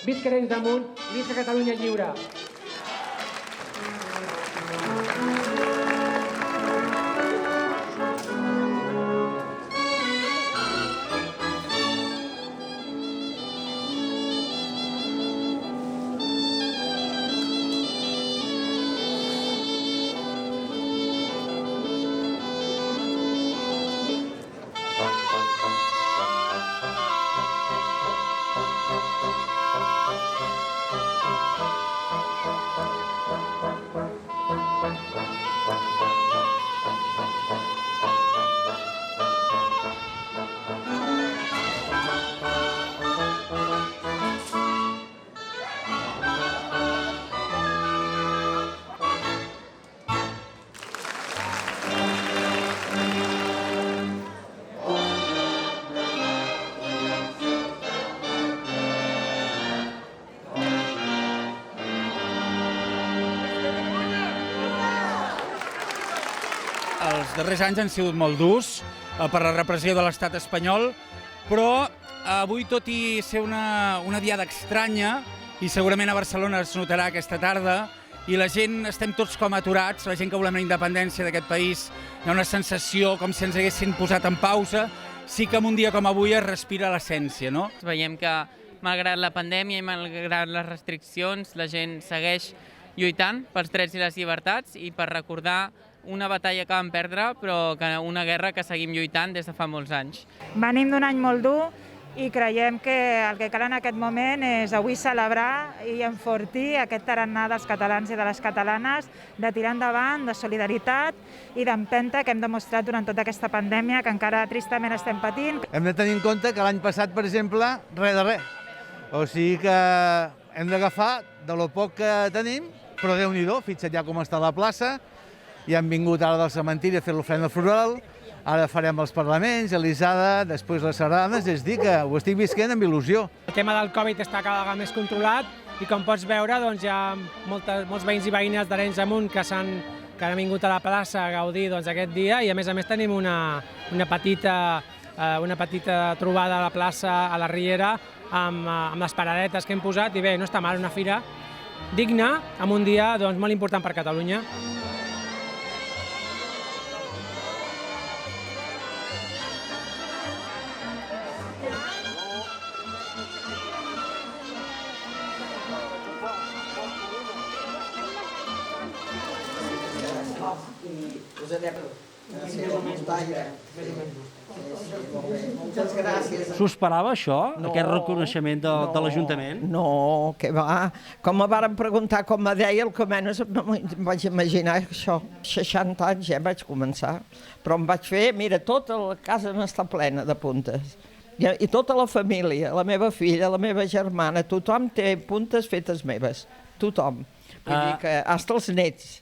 Visca Arenys de Munt i visca Catalunya lliure. Els darrers anys han sigut molt durs per la repressió de l'estat espanyol, però avui, tot i ser una diada estranya, i segurament a Barcelona es notarà aquesta tarda, i la gent estem tots com aturats, la gent que volem la independència d'aquest país, hi ha una sensació com si ens haguessin posat en pausa, sí que en un dia com avui es respira l'essència, no? Veiem que, malgrat la pandèmia i malgrat les restriccions, la gent segueix lluitant pels drets i les llibertats i per recordar una batalla que vam perdre, però una guerra que seguim lluitant des de fa molts anys. Venim d'un any molt dur i creiem que el que cal en aquest moment és avui celebrar i enfortir aquest tarannà dels catalans i de les catalanes, de tirar endavant, de solidaritat i d'empenta que hem demostrat durant tota aquesta pandèmia que encara tristament estem patint. Hem de tenir en compte que l'any passat, per exemple, res de res. O sigui que hem d'agafar de lo poc que tenim, però Déu-n'hi-do, fixa't ja com està la plaça, i hem vingut ara del cementiri a fer l'ofrena floral, ara farem els parlaments, Elisada, després les sardanes, és dir, que ho estic visquent amb il·lusió. El tema del Covid està cada vegada més controlat i com pots veure doncs, hi ha molts veïns i veïnes d'Arenys de Munt que han vingut a la plaça a gaudir aquest dia i a més tenim una petita trobada a la plaça, a la Riera, amb les paradetes que hem posat i bé, no està mal, una fira digna, en un dia molt important per Catalunya. S'ho esperava, això, aquest reconeixement de l'Ajuntament? No, que va. Com me varen preguntar com me deia, el que menys em vaig imaginar això. 60 anys ja vaig començar, però em vaig fer, mira, tota la casa n'està plena de puntes. I tota la família, la meva filla, la meva germana, tothom té puntes fetes meves, tothom. Vull dir que hasta els nets.